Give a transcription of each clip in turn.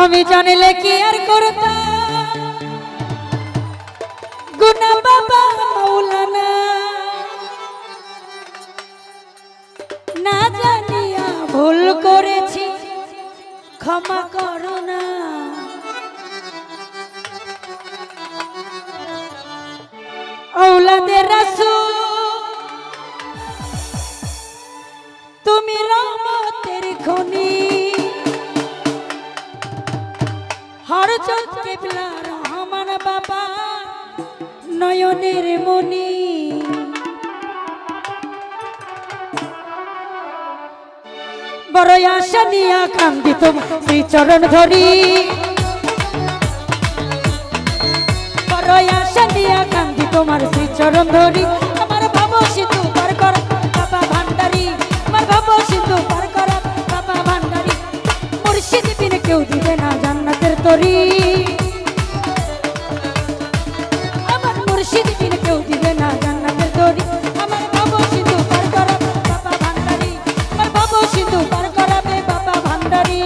আমি জানিলে কি আর করতাম গুনা বাবা মাওলানা, না জানিয়া ভুল করেছি ক্ষমা করো না। औलादे रसूल তুমি রহমতের খনি, হযরত কিবলা রহমান বাবা নয়নের মনি। বড় আশা নিয়া কান্দি তোমার শ্রী চরণ ধরি, বড় আশা নিয়া কান্দি তোমার শ্রী চরণ ধরি। আমার ভাব সিন্ধু পার কর বাবা ভান্ডারি, আমার ভাব সিন্ধু পার কর বাবা ভান্ডারি। মুর্শিদ বিন কেউ দিবে না জান্নাতের তরি, আমার মুর্শিদ বিন কেউ দিবে না জান্নাতের তরি। আমার ভাব সিন্ধু পার কর বাবা ভান্ডারি, আমার ভাব সিন্ধু পার করাবে বাবা ভান্ডারি।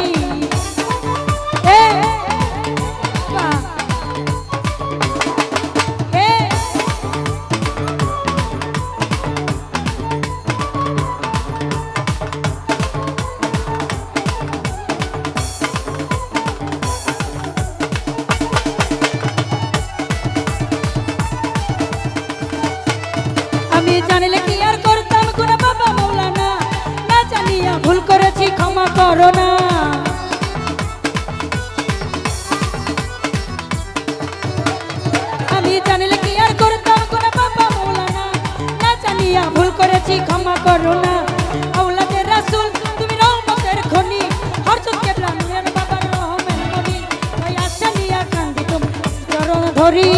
আমি জানলে কি আর করতাম গুনা বাবা মাওলানা, না জানিয়া ভুল করেছি ক্ষমা করো না। আমি জানলে কি আর করতাম গুনা বাবা মাওলানা, না জানিয়া ভুল করেছি ক্ষমা করো না। औलादे रसूल তুমি রহমতের খনি, হযরত কিবলা নয়ন বাবার রহমের মনি। ওই আশা নিয়া কান্দি তোমার চরণ ধরি,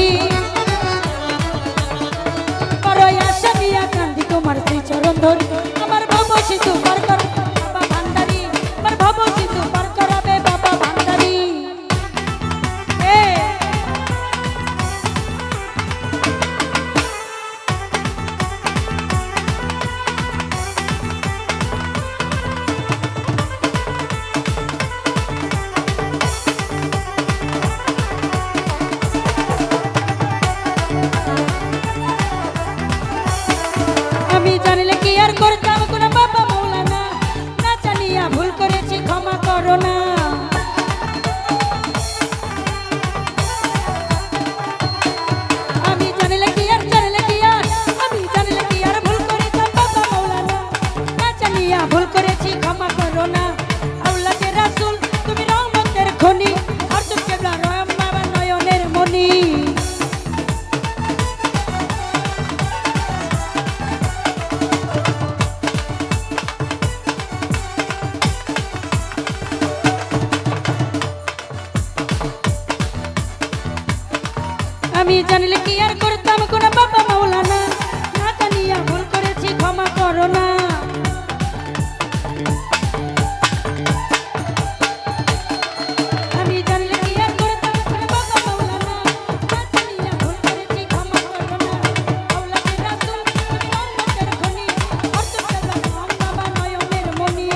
তোমার সেই চরণ ধরি। আমার ভব সিন্ধু পার কর বাবা ভান্ডারি, আমার ভব সিন্ধু পার করাবে বাবা ভান্ডারি। আমি জানলে কি আর করতাম গুনা বাবা মাওলানা, না জানিয়া ভুল করেছি ক্ষমা করো না। আমি জানলে কি আর আমি জানলে কি আর ভুল করেতাম বাবা মাওলানা, না জানিয়া ভুল করেছি ক্ষমা করো না। औलादे रसूल তুমি রহমতের খনি, হযরত কিবলা রহমান বাবা নয়নের মনি। আমি জানলে কি আর করতাম গুনা বাবা মাওলানা, না জানিয়া ভুল করেছি ক্ষমা করো না। আমি জানলে কি আর করতাম গুনা বাবা মাওলানা, না জানিয়া ভুল করেছি ক্ষমা করো না। औलादे रसूल তুমি রহমতের খনি, হযরত কিবলা রহমান বাবা নয়নের মনি।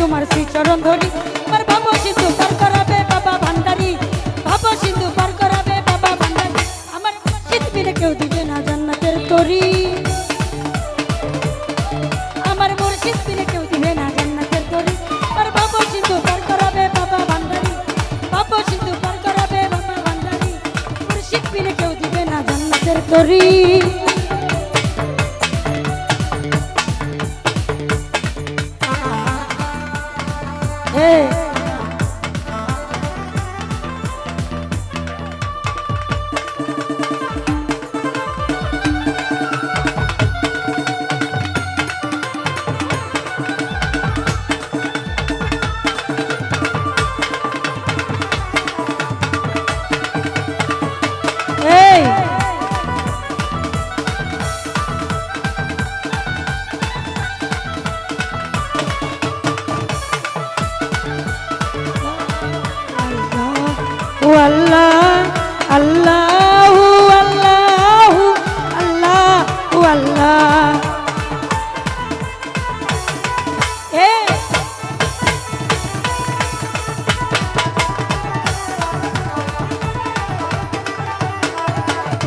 তোমার শ্রী চরণ ধরি আমার ভাব সিন্ধু পার করাবে বাবা ভান্ডারি ভাব সিন্ধু পার করাবে বাবা ভান্ডারি আমার মুর্শিদ বিনে কেউ দিবে না জান্নাতের তরি আমার মুর্শিদ বিনে কেউ দিবে না জান্নাতের তরি আমার ভাব সিন্ধু পার করাবে বাবা ভান্ডারি ভাব সিন্ধু পার করাবে বাবা ভান্ডারি মুর্শিদ বিনে কেউ দিবে না জান্নাতের তরি আল্লাহ আল্লাহ আল্লাহ আল্লাহ আল্লাহ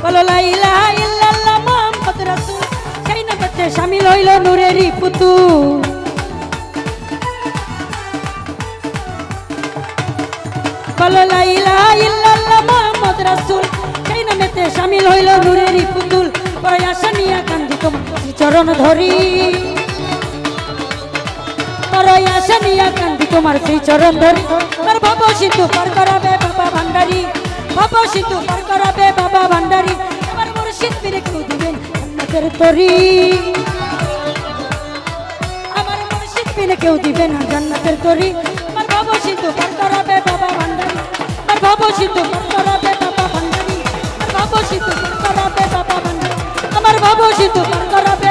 বলো লা ইলাহা ইল্লাল্লাহ মুহাম্মদ রাসূল সেই নবতে শামিল হইল নূরেরই পুতুল বলো লা ইলাহা ইল্লাল্লাহ মুহাম্মদ রাসূল সেই নামেতে শামিল হইল নূরেরই পুতুল প্রয়াস নিয়া কান্দি তোমার চরণ ধরি প্রয়াস নিয়া কান্দি তোমার সেই চরণ ধরি আর ভব সিন্ধু পার করাবে বাবা ভান্ডারি ভব সিন্ধু পার করাবে বাবা ভান্ডারি আমার মুর্শিদ বিনে কেউ দিবেন জান্নাতের তরি আমার মুর্শিদ বিনে কেউ দিবে না জান্নাতের তরি আমার ভব সিন্ধু পার করাবে বাবা ভান্ডারি আমার ভব সিন্ধু পার করাবে বাবা ভান্ডারি আমার ভব সিন্ধু পার করাবে বাবা ভান্ডারি আমার ভব সিন্ধু পার করাবে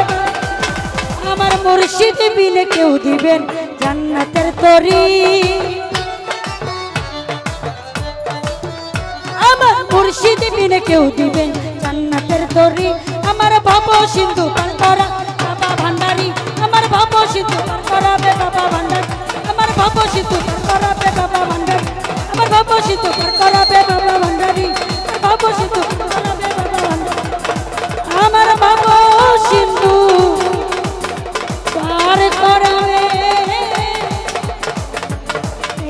আমার মুর্শিদ বিনে কেউ দিবেন জান্নাতের তরি আমার মুর্শিদ বিনে কেউ দিবেন জান্নাতের তরি আমার ভব সিন্ধু পার করা বাবা ভান্ডারি আমার ভব সিন্ধু পার করাবে বাবা ভান্ডারি আমার ভব সিন্ধু পার করাবে বাবা ভান্ডারি আমার ভব সিন্ধু পার করাবে বাবা ভান্ডারি আমার ভব সিন্ধু পার করাবে বাবা ভান্ডারি আমার ভব সিন্ধু পার করাবে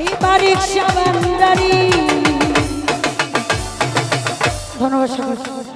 এই বারিক শাহ ভান্ডারি ধন্যবাদ।